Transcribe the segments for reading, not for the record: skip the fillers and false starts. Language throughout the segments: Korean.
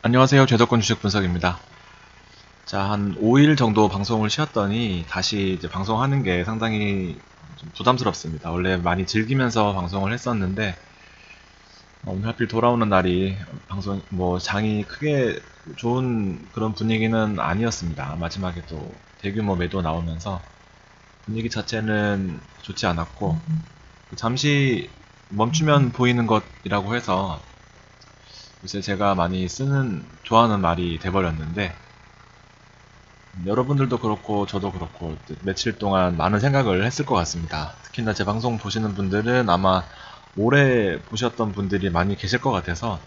안녕하세요. 최덕권 주식 분석입니다. 자, 한 5일 정도 방송을 쉬었더니 다시 이제 방송하는 게 상당히 좀 부담스럽습니다. 원래 많이 즐기면서 방송을 했었는데 오늘 하필 돌아오는 날이 방송 장이 크게 좋은 그런 분위기는 아니었습니다. 마지막에 또 대규모 매도 나오면서 분위기 자체는 좋지 않았고 잠시 멈추면 보이는 것이라고 해서 요새 제가 많이 좋아하는 말이 돼버렸는데 여러분들도 그렇고 저도 그렇고 며칠 동안 많은 생각을 했을 것 같습니다. 특히나 제 방송 보시는 분들은 아마 오래 보셨던 분들이 많이 계실 것 같아서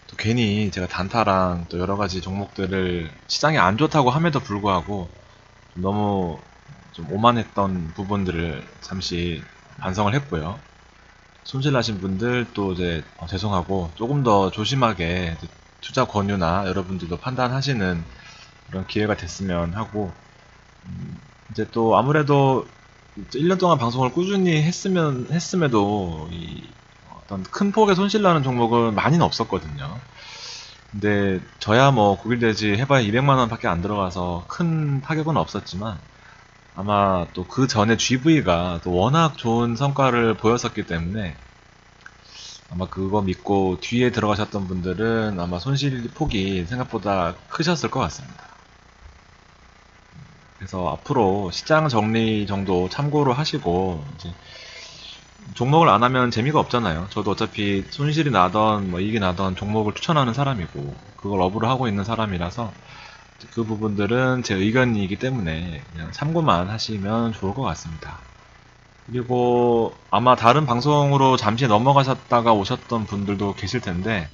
또 괜히 제가 단타랑 또 여러 가지 종목들을 시장이 안 좋다고 함에도 불구하고 너무 좀 오만했던 부분들을 잠시 반성을 했고요. 손실나신 분들 또 이제 죄송하고 조금 더 조심하게 투자 권유나 여러분들도 판단하시는 그런 기회가 됐으면 하고 이제 또 아무래도 1년 동안 방송을 꾸준히 했음에도 이 어떤 큰 폭의 손실 나는 종목은 많이는 없었거든요. 근데 저야 뭐 9일 돼지 해봐야 200만 원밖에 안 들어가서 큰 타격은 없었지만 아마 또 그 전에 GV가 또 워낙 좋은 성과를 보였었기 때문에 아마 그거 믿고 뒤에 들어가셨던 분들은 아마 손실 폭이 생각보다 크셨을 것 같습니다. 그래서 앞으로 시장 정리 정도 참고로 하시고 이제 종목을 안 하면 재미가 없잖아요. 저도 어차피 손실이 나던 뭐 이익이 나던 종목을 추천하는 사람이고 그걸 업으로 하고 있는 사람이라서 그 부분들은 제 의견이기 때문에 그냥 참고만 하시면 좋을 것 같습니다. 그리고 아마 다른 방송으로 잠시 넘어가셨다가 오셨던 분들도 계실 텐데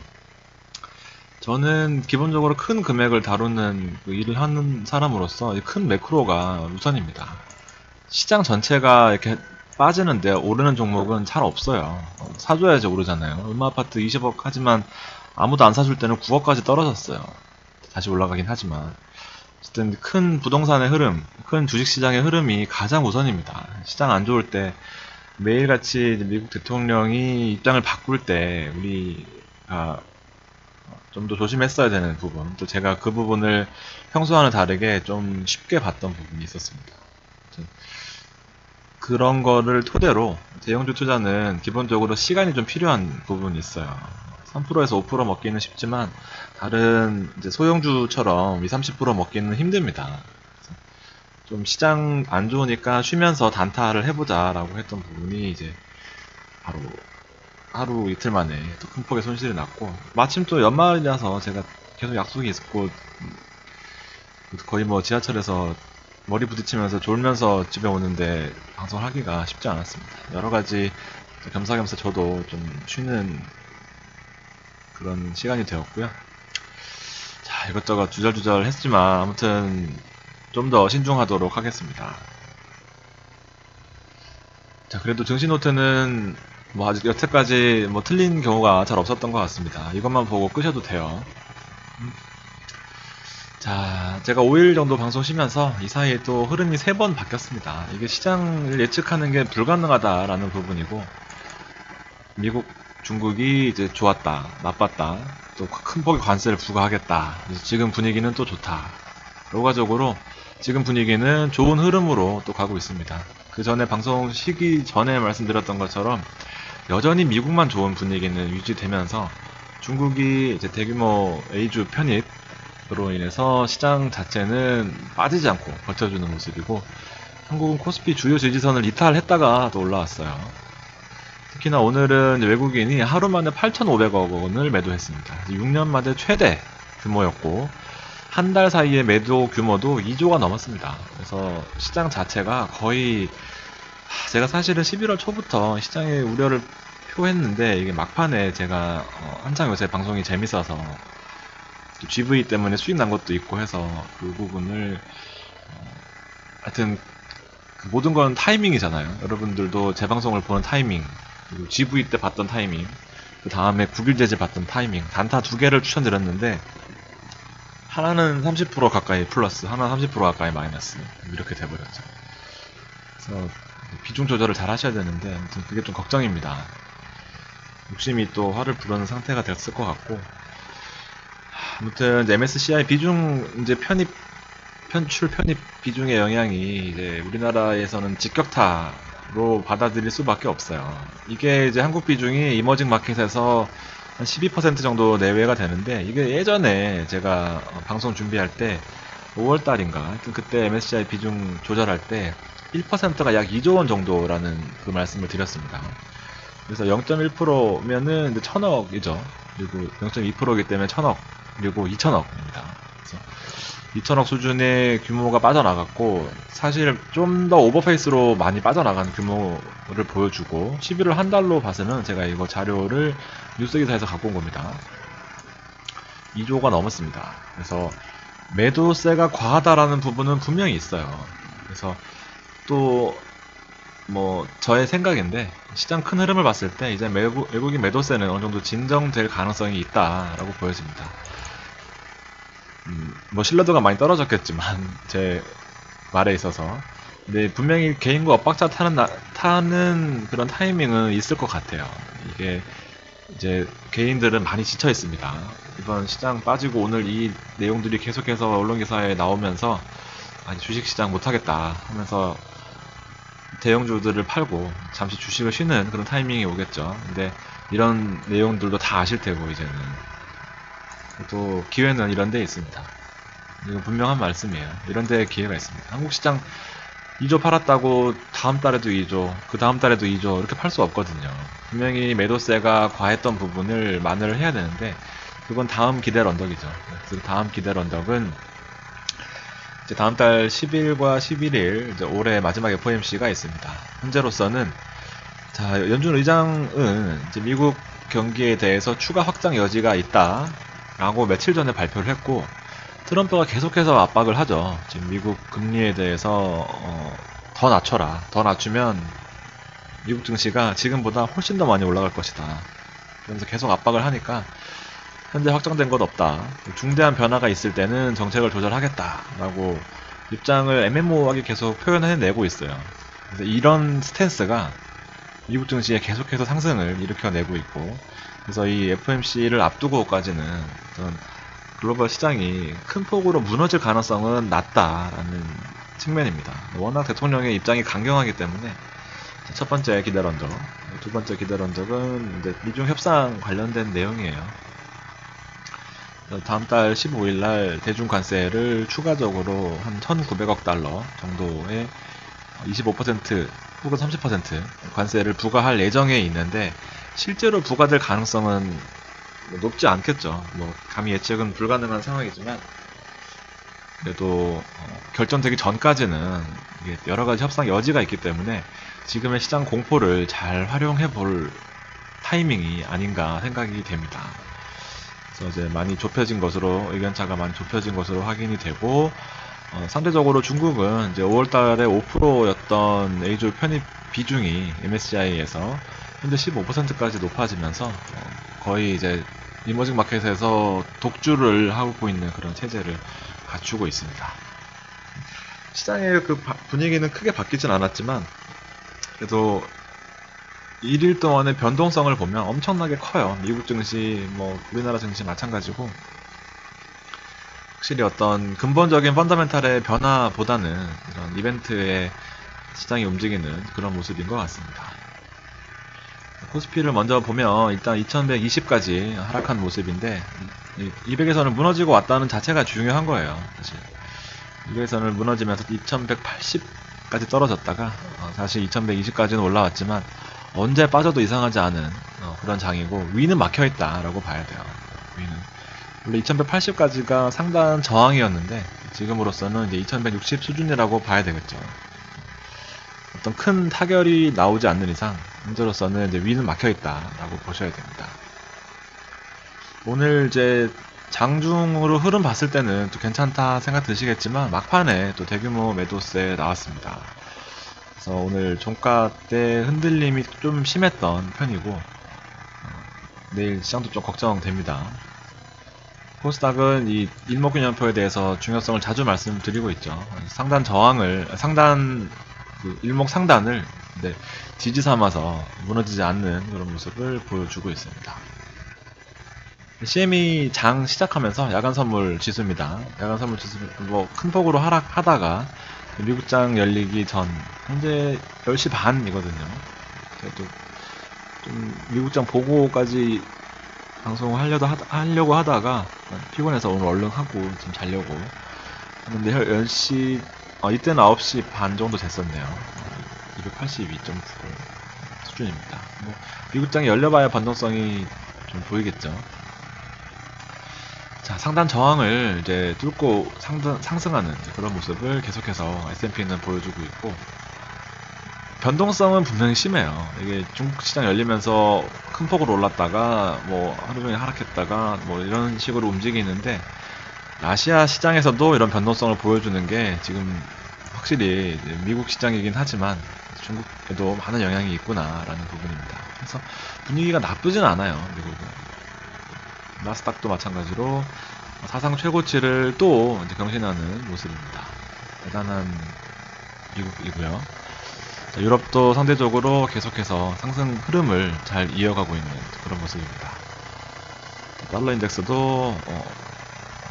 저는 기본적으로 큰 금액을 다루는 그 일을 하는 사람으로서 큰 매크로가 우선입니다. 시장 전체가 이렇게 빠지는데 오르는 종목은 잘 없어요. 사줘야지 오르잖아요. 음마아파트 20억 하지만 아무도 안 사줄 때는 9억까지 떨어졌어요. 다시 올라가긴 하지만 어쨌든 큰 부동산의 흐름, 큰 주식시장의 흐름이 가장 우선입니다. 시장 안 좋을 때 매일같이 미국 대통령이 입장을 바꿀 때 우리가 좀 더 조심했어야 되는 부분, 또 제가 그 부분을 평소와는 다르게 좀 쉽게 봤던 부분이 있었습니다. 그런 거를 토대로 대형주 투자는 기본적으로 시간이 좀 필요한 부분이 있어요. 3%에서 5% 먹기는 쉽지만 다른 이제 소형주처럼 20, 30% 먹기는 힘듭니다. 좀 시장 안 좋으니까 쉬면서 단타를 해보자라고 했던 부분이 이제 바로 하루 이틀 만에 또 큰 폭의 손실이 났고 마침 또 연말이라서 제가 계속 약속이 있었고 거의 뭐 지하철에서 머리 부딪히면서 졸면서 집에 오는데 방송을 하기가 쉽지 않았습니다. 여러 가지 겸사겸사 저도 좀 쉬는 그런 시간이 되었고요. 자, 이것저것 주절주절 했지만 아무튼 좀 더 신중하도록 하겠습니다. 자, 그래도 증시노트는 뭐 아직 여태까지 뭐 틀린 경우가 잘 없었던 것 같습니다. 이것만 보고 끄셔도 돼요. 자, 제가 5일 정도 방송 쉬면서 이 사이에 또 흐름이 3번 바뀌었습니다. 이게 시장을 예측하는 게 불가능하다라는 부분이고 미국, 중국이 이제 좋았다, 나빴다, 또 큰 폭의 관세를 부과하겠다. 지금 분위기는 또 좋다. 결과적으로 지금 분위기는 좋은 흐름으로 또 가고 있습니다. 그 전에 방송 쉬기 전에 말씀드렸던 것처럼 여전히 미국만 좋은 분위기는 유지되면서 중국이 이제 대규모 A주 편입으로 인해서 시장 자체는 빠지지 않고 버텨주는 모습이고 한국은 코스피 주요 지지선을 이탈했다가 또 올라왔어요. 특히나 오늘은 외국인이 하루 만에 8,500억 원을 매도했습니다. 6년 만에 최대 규모였고 한 달 사이에 매도 규모도 2조가 넘었습니다. 그래서 시장 자체가 거의 제가 사실은 11월 초부터 시장의 우려를 표했는데 이게 막판에 제가 한창 요새 방송이 재밌어서 또 GV 때문에 수익 난 것도 있고 해서 그 부분을 하여튼 그 모든 건 타이밍이잖아요. 여러분들도 제 방송을 보는 타이밍, 그리고 GV 때 봤던 타이밍, 그 다음에 9일 제재 봤던 타이밍, 단타 2개를 추천드렸는데 하나는 30% 가까이 플러스, 하나는 30% 가까이 마이너스 이렇게 돼버렸죠. 그래서 비중 조절을 잘 하셔야 되는데 아무튼 그게 좀 걱정입니다. 욕심이 또 화를 부르는 상태가 됐을 것 같고 아무튼 MSCI 비중 이제 편출 편입 비중의 영향이 이제 우리나라에서는 직격타로 받아들일 수밖에 없어요. 이게 이제 한국 비중이 이머징 마켓에서 한 12% 정도 내외가 되는데, 이게 예전에 제가 방송 준비할 때 5월달인가 하여튼 그때 MSCI 비중 조절할 때 1%가 약 2조 원 정도라는 그 말씀을 드렸습니다. 그래서 0.1%면은 1000억이죠. 그리고 0.2%이기 때문에 1000억, 그리고 2000억입니다. 그래서 2000억 수준의 규모가 빠져나갔고, 사실 좀 더 오버페이스로 많이 빠져나간 규모를 보여주고, 11월 한 달로 봐서는 제가 이거 자료를 뉴스기사에서 갖고 온 겁니다. 2조가 넘었습니다. 그래서 매도세가 과하다라는 부분은 분명히 있어요. 그래서 또 저의 생각인데, 시장 큰 흐름을 봤을 때 이제 외국인 매도세는 어느 정도 진정될 가능성이 있다라고 보여집니다. 신뢰도가 많이 떨어졌겠지만 제 말에 있어서, 근데 분명히 개인과 엇박자 타는 그런 타이밍은 있을 것 같아요. 이게 이제 개인들은 많이 지쳐 있습니다. 이번 시장 빠지고 오늘 이 내용들이 계속해서 언론기사에 나오면서 주식시장 못하겠다 하면서 대형주들을 팔고 잠시 주식을 쉬는 그런 타이밍이 오겠죠. 근데 이런 내용들도 다 아실 테고, 이제는 또 기회는 이런 데에 있습니다. 이건 분명한 말씀이에요. 이런 데에 기회가 있습니다. 한국 시장 2조 팔았다고 다음 달에도 2조, 그 다음 달에도 2조 이렇게 팔 수 없거든요. 분명히 매도세가 과했던 부분을 만회를 해야 되는데, 그건 다음 기대 언덕이죠. 그래서 다음 기대 언덕은 이제 다음 달 10일과 11일 이제 올해 마지막 FOMC가 있습니다. 현재로서는 연준 의장은 이제 미국 경기에 대해서 추가 확장 여지가 있다라고 며칠 전에 발표를 했고, 트럼프가 계속해서 압박을 하죠. 지금 미국 금리에 대해서 더 낮춰라. 더 낮추면 미국 증시가 지금보다 훨씬 더 많이 올라갈 것이다. 그러면서 계속 압박을 하니까 현재 확정된 것 없다. 중대한 변화가 있을 때는 정책을 조절하겠다라고 입장을 애매모호하게 계속 표현해내고 있어요. 그래서 이런 스탠스가 미국 증시에 계속해서 상승을 일으켜내고 있고, 그래서 이 FOMC를 앞두고까지는 어떤 글로벌 시장이 큰 폭으로 무너질 가능성은 낮다라는 측면입니다. 워낙 대통령의 입장이 강경하기 때문에. 첫 번째 기대 언덕, 두 번째 기대 언덕은 이제 미중 협상 관련된 내용이에요. 다음 달 15일날 대중 관세를 추가적으로 한 1,900억 달러 정도의 25% 혹은 30% 관세를 부과할 예정에 있는데, 실제로 부과될 가능성은 높지 않겠죠. 감히 예측은 불가능한 상황이지만, 그래도 결정되기 전까지는 이게 여러가지 협상 여지가 있기 때문에 지금의 시장 공포를 잘 활용해 볼 타이밍이 아닌가 생각이 됩니다. 그래서 이제 많이 좁혀진 것으로, 의견차가 많이 좁혀진 것으로 확인이 되고, 상대적으로 중국은 이제 5월달에 5%였던 A조 편입 비중이 MSCI에서 현재 15%까지 높아지면서 거의 이제 이머징 마켓에서 독주를 하고 있는 그런 체제를 갖추고 있습니다. 시장의 그 분위기는 크게 바뀌진 않았지만, 그래도 1일 동안의 변동성을 보면 엄청나게 커요. 미국 증시, 우리나라 증시 마찬가지고, 확실히 어떤 근본적인 펀더멘탈의 변화보다는 이런 이벤트에 시장이 움직이는 그런 모습인 것 같습니다. 코스피를 먼저 보면 일단 2120까지 하락한 모습인데, 200에서는 무너지고 왔다는 자체가 중요한 거예요. 사실 200에서는 무너지면서 2180까지 떨어졌다가 다시 2120까지는 올라왔지만 언제 빠져도 이상하지 않은 그런 장이고, 위는 막혀있다 라고 봐야 돼요. 위는 원래 2180까지가 상단 저항이었는데 지금으로서는 이제 2160 수준이라고 봐야 되겠죠. 어떤 큰 타결이 나오지 않는 이상 현재로서는 이제 위는 막혀있다 라고 보셔야 됩니다. 오늘 이제 장중으로 흐름 봤을 때는 또 괜찮다 생각 드시겠지만, 막판에 또 대규모 매도세 나왔습니다. 그래서 오늘 종가 때 흔들림이 좀 심했던 편이고, 내일 시장도 좀 걱정됩니다. 코스닥은 이 일목균형표에 대해서 중요성을 자주 말씀드리고 있죠. 상단 일목 상단을 지지 삼아서 무너지지 않는 그런 모습을 보여주고 있습니다. CME 장 시작하면서 야간 선물 지수입니다. 야간 선물 지수 뭐 큰 폭으로 하락하다가 미국장 열리기 전 현재 10시 반이거든요. 제가 또 좀 미국장 보고까지 방송을 하려고 하다가 피곤해서 오늘 얼른 하고 좀 자려고 하는데 10시 이때는 9시 반 정도 됐었네요. 282.9 수준입니다. 뭐 미국장이 열려봐야 변동성이 좀 보이겠죠. 자, 상단 저항을 이제 뚫고 상승하는 그런 모습을 계속해서 S&P는 보여주고 있고, 변동성은 분명히 심해요. 이게 중국 시장 열리면서 큰 폭으로 올랐다가 뭐 하루 종일 하락했다가 뭐 이런 식으로 움직이는데, 아시아 시장에서도 이런 변동성을 보여주는 게 지금 확실히 미국 시장이긴 하지만 중국에도 많은 영향이 있구나라는 부분입니다. 그래서 분위기가 나쁘진 않아요, 미국은. 나스닥도 마찬가지로 사상 최고치를 또 이제 경신하는 모습입니다. 대단한 미국이고요. 자, 유럽도 상대적으로 계속해서 상승 흐름을 잘 이어가고 있는 그런 모습입니다. 달러 인덱스도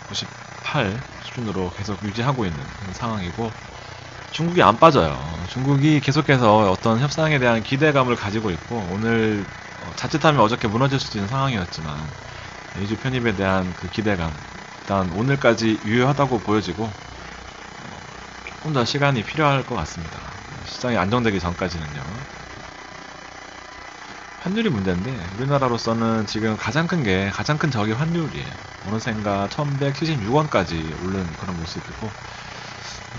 98 수준으로 계속 유지하고 있는 그런 상황이고, 중국이 안 빠져요. 중국이 계속해서 어떤 협상에 대한 기대감을 가지고 있고, 오늘 자칫하면 어저께 무너질 수도 있는 상황이었지만 이주 편입에 대한 그 기대감, 일단 오늘까지 유효하다고 보여지고 조금 더 시간이 필요할 것 같습니다. 시장이 안정되기 전까지는요. 환율이 문제인데, 우리나라로서는 지금 가장 큰 적이 환율이에요. 어느샌가 1176원까지 오른 그런 모습이고,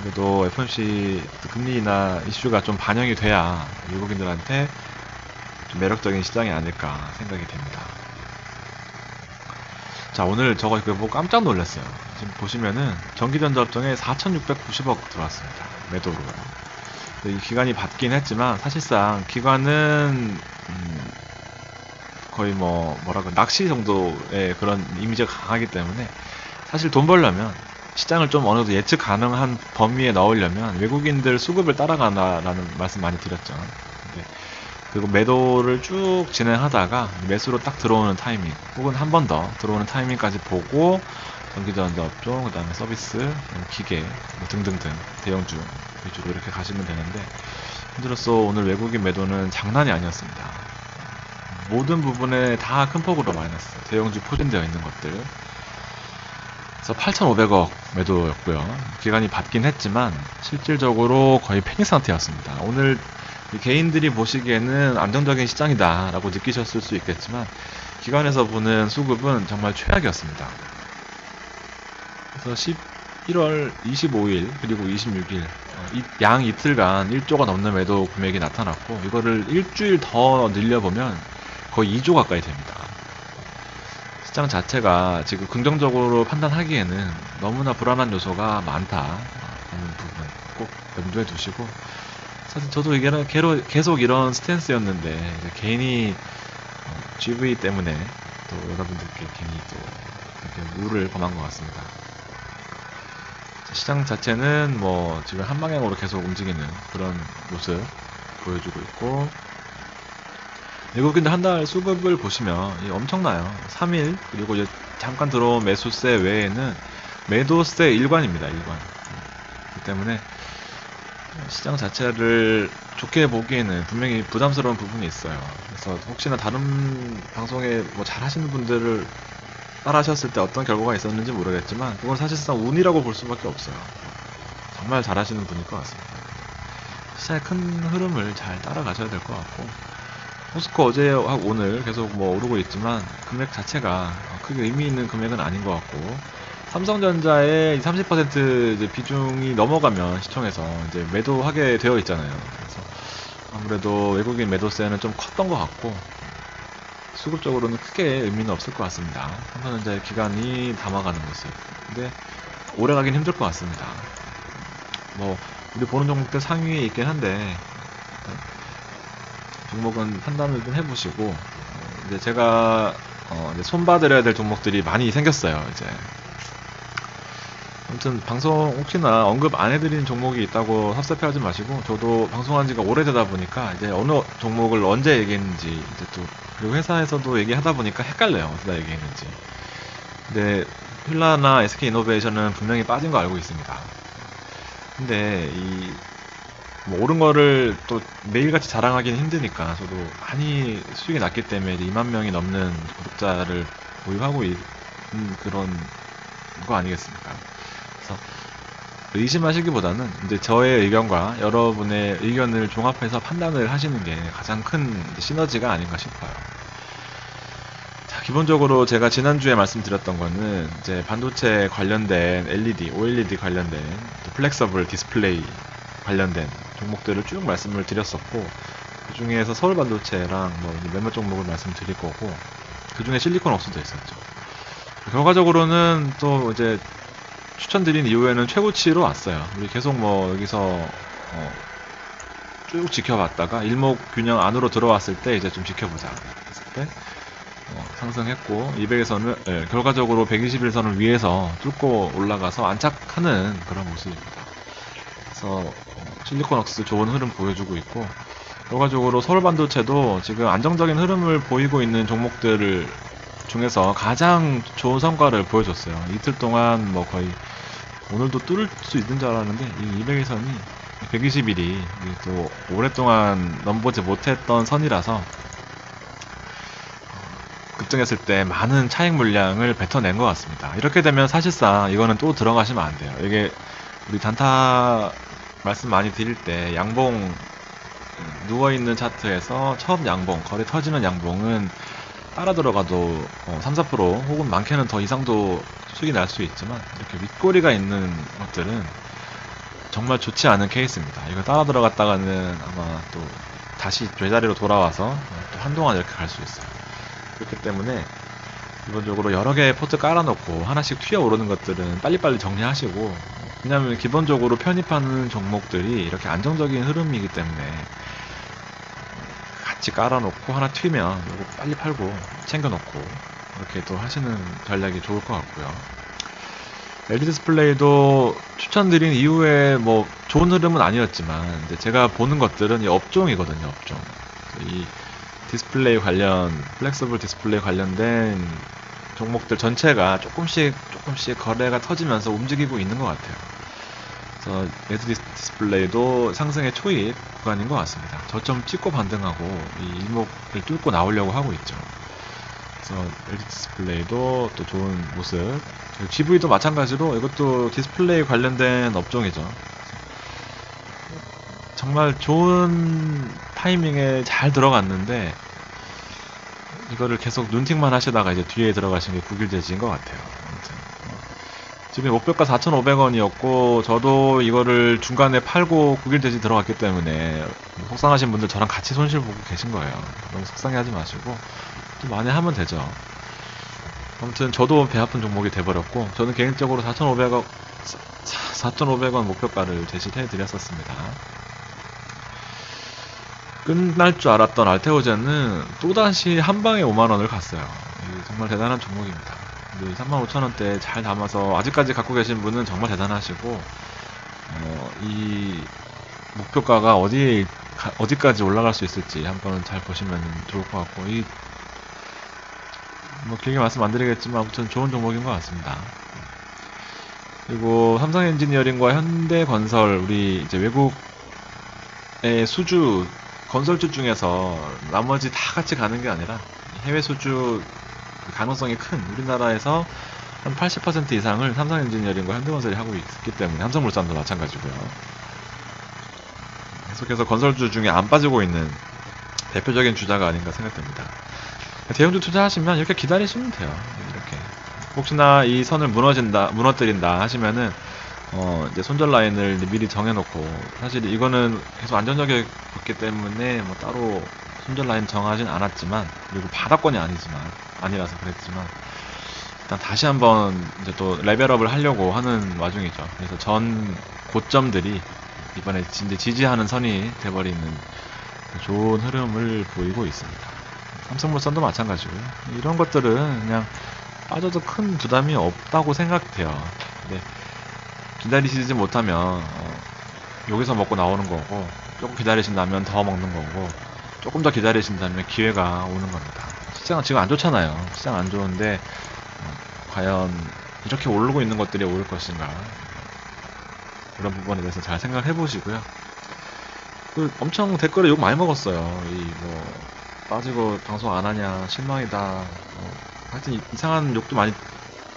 그래도 FOMC 금리 인하 이슈가 좀 반영이 돼야 외국인들한테 좀 매력적인 시장이 아닐까 생각이 됩니다. 자, 오늘 저거 보고 깜짝 놀랐어요. 지금 보시면은 전기전자 업종에 4,690억 들어왔습니다. 매도로요. 이 기간이 받긴 했지만 사실상 기관은 거의 뭐라고 낚시 정도의 그런 이미지가 강하기 때문에, 사실 돈 벌려면 시장을 좀 어느 정도 예측 가능한 범위에 넣으려면 외국인들 수급을 따라가나라는 말씀 많이 드렸죠. 그리고 매도를 쭉 진행하다가 매수로 딱 들어오는 타이밍, 혹은 한 번 더 들어오는 타이밍까지 보고 전기전자 업종, 그 다음에 서비스, 기계 등등등 대형주 위주로 이렇게 가시면 되는데, 현재로서 오늘 외국인 매도는 장난이 아니었습니다. 모든 부분에 다 큰 폭으로 마이너스, 대형주 포진되어 있는 것들. 그래서 8,500억 매도였고요. 기간이 받긴 했지만 실질적으로 거의 패닉 상태였습니다. 오늘 개인들이 보시기에는 안정적인 시장이다 라고 느끼셨을 수 있겠지만, 기관에서 보는 수급은 정말 최악이었습니다. 그래서 11월 25일 그리고 26일 양 이틀간 1조가 넘는 매도 금액이 나타났고, 이거를 일주일 더 늘려보면 거의 2조 가까이 됩니다. 시장 자체가 지금 긍정적으로 판단하기에는 너무나 불안한 요소가 많다는 부분 꼭 염두에 두시고, 사실 저도 이게 계속 이런 스탠스였는데 괜히 GV 때문에 또 여러분들께 괜히 또 이렇게 물을 범한 것 같습니다. 시장 자체는 뭐 지금 한 방향으로 계속 움직이는 그런 모습 보여주고 있고, 외국인들 한 달 수급을 보시면 엄청나요. 3일 그리고 이제 잠깐 들어온 매수세 외에는 매도세 일관입니다. 일관. 그렇기 때문에 시장 자체를 좋게 보기에는 분명히 부담스러운 부분이 있어요. 그래서 혹시나 다른 방송에 뭐 잘 하시는 분들을 따라 하셨을 때 어떤 결과가 있었는지 모르겠지만, 그건 사실상 운이라고 볼 수밖에 없어요. 정말 잘 하시는 분일 것 같습니다. 시장의 큰 흐름을 잘 따라가셔야 될 것 같고, 포스코 어제하고 오늘 계속 뭐 오르고 있지만 금액 자체가 크게 의미 있는 금액은 아닌 것 같고, 삼성전자의 30% 이제 비중이 넘어가면 시총에서 이제 매도하게 되어 있잖아요. 그래서 아무래도 외국인 매도세는 좀 컸던 것 같고, 수급적으로는 크게 의미는 없을 것 같습니다. 삼성전자의 기간이 담아가는 모습. 근데 오래 가긴 힘들 것 같습니다. 뭐 우리 보는 종목들 상위에 있긴 한데, 종목은 판단을 좀 해보시고, 이제 제가 이제 손봐드려야 될 종목들이 많이 생겼어요. 이제 아무튼 방송 혹시나 언급 안 해드린 종목이 있다고 섭섭해하지 마시고, 저도 방송한 지가 오래되다 보니까 이제 어느 종목을 언제 얘기했는지 이제 또 그리고 회사에서도 얘기하다 보니까 헷갈려요. 어디다 얘기했는지. 근데 휠라나 SK이노베이션은 분명히 빠진 거 알고 있습니다. 근데 뭐 옳은 거를 또 매일같이 자랑하기는 힘드니까 저도 많이 수익이 났기 때문에 2만 명이 넘는 구독자를 보유하고 있는 그런 거 아니겠습니까? 그래서 의심하시기보다는 이제 저의 의견과 여러분의 의견을 종합해서 판단을 하시는 게 가장 큰 시너지가 아닌가 싶어요. 자, 기본적으로 제가 지난주에 말씀드렸던 거는 이제 반도체 관련된 LED, OLED 관련된 또 플렉서블 디스플레이 관련된 종목들을 쭉 말씀을 드렸었고, 그 중에서 서울반도체랑 뭐 몇몇 종목을 말씀드릴 거고, 그 중에 실리콘웍스도 있었죠. 결과적으로는 또 이제 추천드린 이후에는 최고치로 왔어요. 우리 계속 뭐 여기서 쭉 지켜봤다가 일목균형 안으로 들어왔을 때 이제 좀 지켜보자 했을 때 상승했고, 200에서는 결과적으로 121선을 위에서 뚫고 올라가서 안착하는 그런 모습입니다. 그래서 실리콘웍스 좋은 흐름 보여주고 있고, 결과적으로 서울반도체도 지금 안정적인 흐름을 보이고 있는 종목들 중에서 가장 좋은 성과를 보여줬어요. 이틀 동안 뭐 거의 오늘도 뚫을 수 있는 줄 알았는데 이 200선이 120일이 또 오랫동안 넘보지 못했던 선이라서 급등했을 때 많은 차익 물량을 뱉어낸 것 같습니다. 이렇게 되면 사실상 이거는 또 들어가시면 안 돼요. 이게 우리 단타 말씀 많이 드릴 때 양봉 누워있는 차트에서 처음 양봉, 거래 터지는 양봉은 따라 들어가도 3, 4% 혹은 많게는 더 이상도 수익이 날 수 있지만, 이렇게 윗꼬리가 있는 것들은 정말 좋지 않은 케이스입니다. 이거 따라 들어갔다가는 아마 또 다시 제자리로 돌아와서 또 한동안 이렇게 갈 수 있어요. 그렇기 때문에 기본적으로 여러 개의 포트 깔아놓고 하나씩 튀어오르는 것들은 빨리빨리 정리하시고, 왜냐하면 기본적으로 편입하는 종목들이 이렇게 안정적인 흐름이기 때문에 같이 깔아놓고 하나 튀면 이거 빨리 팔고 챙겨놓고 이렇게 또 하시는 전략이 좋을 것 같고요. LED 디스플레이도 추천드린 이후에 뭐 좋은 흐름은 아니었지만, 이제 제가 보는 것들은 이 업종이거든요. 업종. 이 디스플레이 관련, 플렉서블 디스플레이 관련된 종목들 전체가 조금씩 거래가 터지면서 움직이고 있는 것 같아요. 그래서 LED 디스플레이도 상승의 초입 구간인 것 같습니다. 저점 찍고 반등하고 이 일목을 뚫고 나오려고 하고 있죠. 그래서 LED 디스플레이도 또 좋은 모습. GV도 마찬가지로 이것도 디스플레이 관련된 업종이죠. 정말 좋은 타이밍에 잘 들어갔는데 이거를 계속 눈팅만 하시다가 이제 뒤에 들어가신 게 국일제지인 것 같아요. 아무튼 지금 목표가 4,500원이었고 저도 이거를 중간에 팔고 국일제지 들어갔기 때문에 속상하신 분들 저랑 같이 손실 보고 계신 거예요. 너무 속상해하지 마시고 좀 많이 하면 되죠. 아무튼 저도 배 아픈 종목이 돼버렸고, 저는 개인적으로 4,500원 목표가를 제시해 드렸었습니다. 끝날 줄 알았던 알테오젠은 또다시 한방에 5만원을 갔어요. 정말 대단한 종목입니다. 35,000원대 잘 담아서 아직까지 갖고 계신 분은 정말 대단하시고, 이 목표가가 어디까지 올라갈 수 있을지 한번 잘 보시면 좋을 것 같고, 뭐 길게 말씀 안 드리겠지만 아무튼 좋은 종목인 것 같습니다. 그리고 삼성엔지니어링과 현대건설, 우리 이제 외국의 수주 건설주 중에서 나머지 다 같이 가는 게 아니라 해외 수주 가능성이 큰 우리나라에서 한 80% 이상을 삼성엔지니어링과 현대건설이 하고 있기 때문에, 삼성물산도 마찬가지고요. 계속해서 건설주 중에 안 빠지고 있는 대표적인 주자가 아닌가 생각됩니다. 대형주 투자하시면 이렇게 기다리시면 돼요. 이렇게 혹시나 이 선을 무너뜨린다 하시면은 이제 손절 라인을 미리 정해놓고, 사실 이거는 계속 안전하게 봤기 때문에 뭐 따로 손절 라인 정하진 않았지만, 그리고 바닥권이 아니라서 그랬지만, 일단 다시 한번 이제 또 레벨업을 하려고 하는 와중이죠. 그래서 전 고점들이 이번에 이제 지지하는 선이 돼버리는 좋은 흐름을 보이고 있습니다. 삼성물산도 마찬가지고요. 이런 것들은 그냥 빠져도 큰 부담이 없다고 생각돼요. 근데 기다리시지 못하면 여기서 먹고 나오는 거고, 조금 기다리신다면 더 먹는 거고, 조금 더 기다리신다면 기회가 오는 겁니다. 시장은 지금 안 좋잖아요. 시장 안 좋은데 과연 이렇게 오르고 있는 것들이 오를 것인가, 그런 부분에 대해서 잘 생각해 보시고요. 엄청 댓글에 욕 많이 먹었어요. 빠지고 방송 안 하냐, 실망이다. 하여튼 이상한 욕도 많이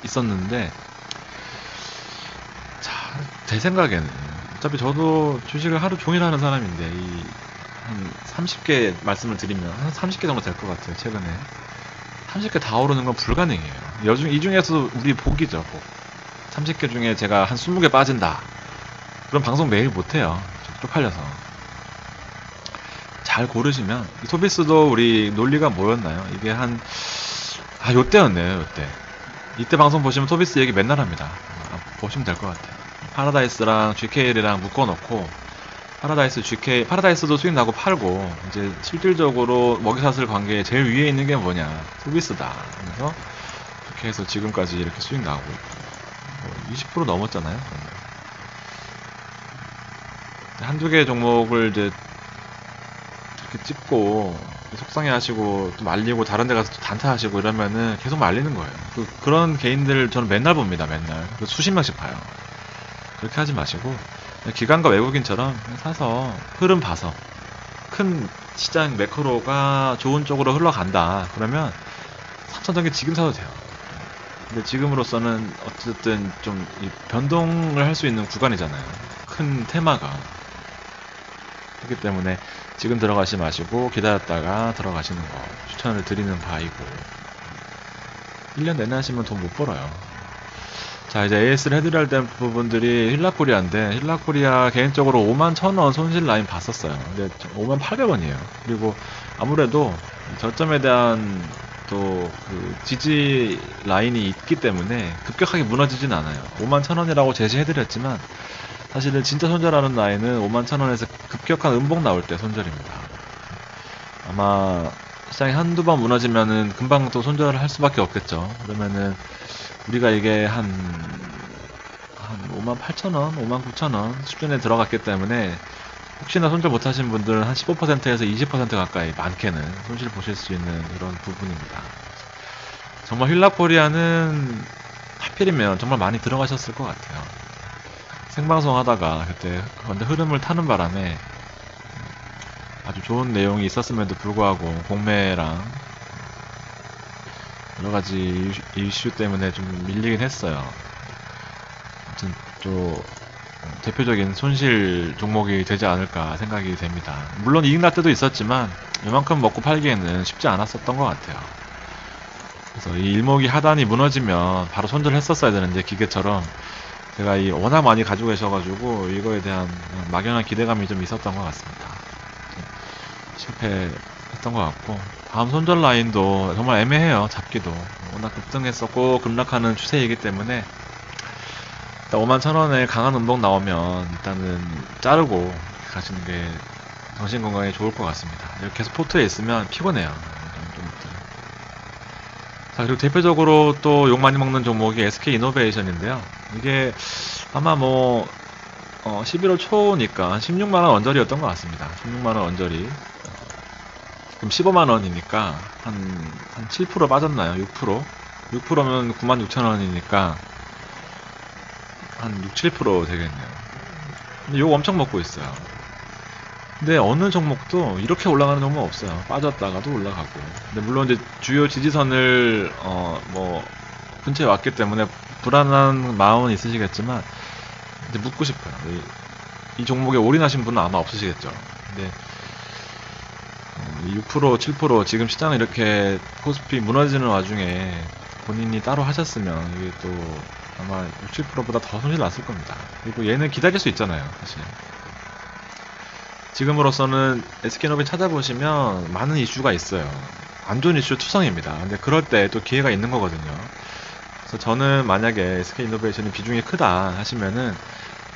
있었는데, 자, 제 생각에는 어차피 저도 주식을 하루 종일 하는 사람인데, 한 30개 말씀을 드리면 한 30개 정도 될 것 같아요. 최근에 30개 다 오르는 건 불가능해요. 이 중에서도 우리 복이죠, 복. 30개 중에 제가 한 20개 빠진다, 그럼 방송 매일 못해요. 쪽팔려서. 잘 고르시면, 토비스도 우리 논리가 뭐였나요? 이게 요때였네요, 요때. 이때 방송 보시면 토비스 얘기 맨날 합니다. 보시면 될 것 같아요. 파라다이스랑 GKL이랑 묶어놓고, 파라다이스도 수익 나고 팔고, 이제 실질적으로 먹이사슬 관계에 제일 위에 있는 게 뭐냐? 토비스다. 그래서 그렇게 해서 지금까지 이렇게 수익 나고 있고, 20% 넘었잖아요. 한두 개 종목을 이제 이렇게 찍고 속상해 하시고 또 말리고 다른 데 가서 또 단타하시고 이러면은 계속 말리는 거예요. 그런 개인들 저는 맨날 봅니다. 맨날. 수십 명씩 봐요. 그렇게 하지 마시고 기관과 외국인처럼 사서 흐름 봐서, 큰 시장 매크로가 좋은 쪽으로 흘러간다 그러면 삼성전기 지금 사도 돼요. 근데 지금으로서는 어쨌든 좀 변동을 할 수 있는 구간이잖아요. 큰 테마가. 그렇기 때문에 지금 들어가지 마시고 기다렸다가 들어가시는 거 추천을 드리는 바이고, 1년 내내 하시면 돈 못 벌어요. 자, 이제 AS를 해드려야 될 부분들이 힐라코리아인데, 힐라코리아 개인적으로 51,000원 손실 라인 봤었어요. 근데 58,800원이에요. 그리고 아무래도 저점에 대한 또 지지 라인이 있기 때문에 급격하게 무너지진 않아요. 51,000원이라고 제시해드렸지만 사실은 진짜 손절하는 라인은 51,000원에서 급격한 음봉 나올 때 손절입니다. 아마 시장이 한두 번 무너지면은 금방 또 손절을 할 수밖에 없겠죠. 그러면은 우리가 이게 한 58,000원, 59,000원 수준에 들어갔기 때문에 혹시나 손절 못하신 분들은 한 15%에서 20% 가까이 많게는 손실 보실 수 있는 그런 부분입니다. 정말 힐라코리아는 하필이면 정말 많이 들어가셨을 것 같아요. 생방송 하다가 그때 근데 흐름을 타는 바람에 아주 좋은 내용이 있었음에도 불구하고 공매랑 여러가지 이슈 때문에 좀 밀리긴 했어요. 아무튼 좀 대표적인 손실 종목이 되지 않을까 생각이 됩니다. 물론 이익 날 때도 있었지만 이만큼 먹고 팔기에는 쉽지 않았었던 것 같아요. 그래서 이 일목이 하단이 무너지면 바로 손절을 했었어야 되는데, 기계처럼 제가 워낙 많이 가지고 계셔가지고 이거에 대한 막연한 기대감이 좀 있었던 것 같습니다. 실패했던 것 같고, 다음 손절 라인도 정말 애매해요. 잡기도 워낙 급등했었고 급락하는 추세이기 때문에 일단 51,000원에 강한 음봉 나오면 일단은 자르고 가시는 게 정신건강에 좋을 것 같습니다. 이렇게 해서 포트에 있으면 피곤해요. 자, 그리고 대표적으로 또 욕 많이 먹는 종목이 SK이노베이션인데요. 이게 아마 11월 초니까 16만원 언저리였던 것 같습니다. 16만원 언저리. 그럼 15만원이니까 한 7% 빠졌나요? 6%? 6%면 96,000원이니까 한 6, 7% 되겠네요. 근데 욕 엄청 먹고 있어요. 근데 어느 종목도 이렇게 올라가는 종목 없어요. 빠졌다가도 올라가고. 근데 물론 이제 주요 지지선을 근처에 왔기 때문에 불안한 마음은 있으시겠지만 이제 묻고 싶어요. 이 종목에 올인하신 분은 아마 없으시겠죠. 근데 6%, 7% 지금 시장은 이렇게 코스피 무너지는 와중에 본인이 따로 하셨으면 이게 또 아마 6, 7%보다 더 손실 났을 겁니다. 그리고 얘는 기다릴 수 있잖아요, 사실. 지금으로서는 SK노베 찾아보시면 많은 이슈가 있어요. 안 좋은 이슈 투성입니다. 근데 그럴 때 또 기회가 있는 거거든요. 그래서 저는 만약에 SK이노베이션이 비중이 크다 하시면은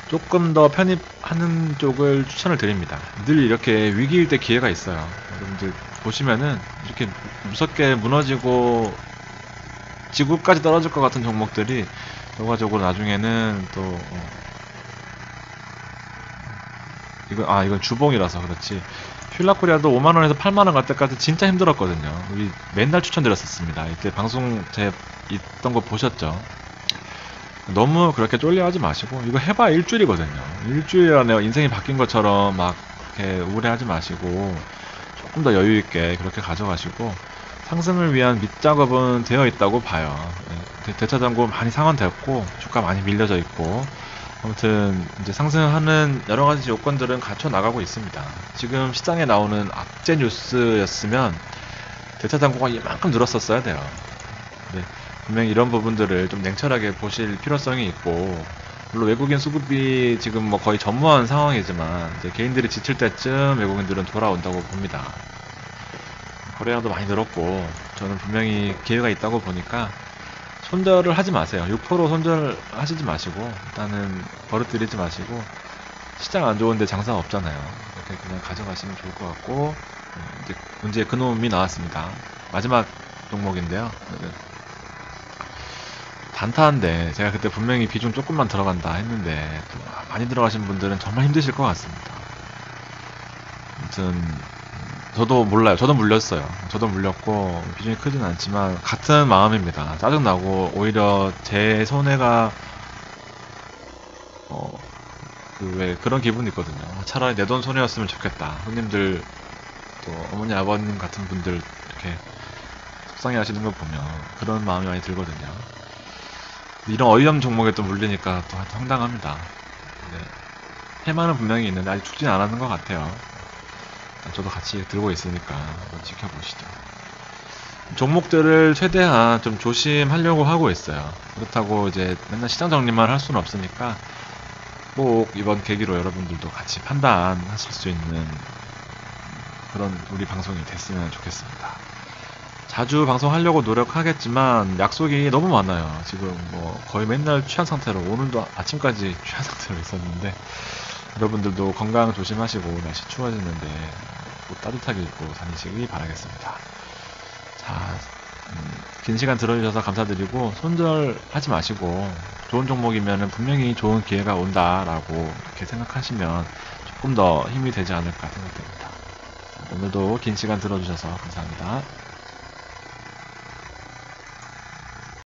조금 더 편입하는 쪽을 추천을 드립니다. 늘 이렇게 위기일 때 기회가 있어요. 여러분들 보시면은 이렇게 무섭게 무너지고 지구까지 떨어질 것 같은 종목들이 결과적으로 나중에는 또 이건 주봉이라서 그렇지 휠라코리아도 5만원에서 8만원 갈 때까지 진짜 힘들었거든요. 우리 맨날 추천드렸었습니다. 이때 방송 제 있던 거 보셨죠? 너무 그렇게 쫄려하지 마시고, 이거 해봐 일주일이거든요. 일주일 안에 인생이 바뀐 것처럼 막 이렇게 우울해하지 마시고, 조금 더 여유있게 그렇게 가져가시고, 상승을 위한 밑작업은 되어 있다고 봐요. 대차장고 많이 상환되었고, 주가 많이 밀려져 있고, 아무튼 이제 상승하는 여러가지 요건들은 갖춰 나가고 있습니다. 지금 시장에 나오는 악재 뉴스였으면 대차장고가 이만큼 늘었었어야 돼요. 네, 분명히 이런 부분들을 좀 냉철하게 보실 필요성이 있고, 물론 외국인 수급이 지금 뭐 거의 전무한 상황이지만 이제 개인들이 지칠 때쯤 외국인들은 돌아온다고 봅니다. 거래량도 많이 늘었고, 저는 분명히 기회가 있다고 보니까 손절을 하지 마세요. 6% 손절하시지 마시고, 일단은 버릇들이지 마시고, 시장 안 좋은데 장사 없잖아요. 이렇게 그냥 가져가시면 좋을 것 같고, 이제 문제의 근원이 나왔습니다. 마지막 종목인데요. 단타인데 제가 그때 분명히 비중 조금만 들어간다 했는데 또 많이 들어가신 분들은 정말 힘드실 것 같습니다. 아무튼 저도 몰라요. 저도 물렸어요. 저도 물렸고 비중이 크진 않지만 같은 마음입니다. 짜증나고 오히려 제 손해가 왜 그런 기분이 있거든요. 차라리 내 돈 손해였으면 좋겠다. 손님들 또 어머니 아버님 같은 분들 이렇게 속상해 하시는 걸 보면 그런 마음이 많이 들거든요. 이런 어이없는 종목에 또 물리니까 또 황당합니다. 네. 해마는 분명히 있는데 아직 죽진 않았는 것 같아요. 저도 같이 들고 있으니까 한번 지켜보시죠. 종목들을 최대한 좀 조심하려고 하고 있어요. 그렇다고 이제 맨날 시장 정리만 할 수는 없으니까 꼭 이번 계기로 여러분들도 같이 판단하실 수 있는 그런 우리 방송이 됐으면 좋겠습니다. 자주 방송하려고 노력하겠지만 약속이 너무 많아요. 지금 뭐 거의 맨날 취한 상태로, 오늘도 아침까지 취한 상태로 있었는데, 여러분들도 건강 조심하시고 날씨 추워지는데 옷 따뜻하게 입고 다니시기 바라겠습니다. 자, 긴 시간 들어주셔서 감사드리고, 손절하지 마시고 좋은 종목이면 분명히 좋은 기회가 온다라고 이렇게 생각하시면 조금 더 힘이 되지 않을까 생각됩니다. 오늘도 긴 시간 들어주셔서 감사합니다.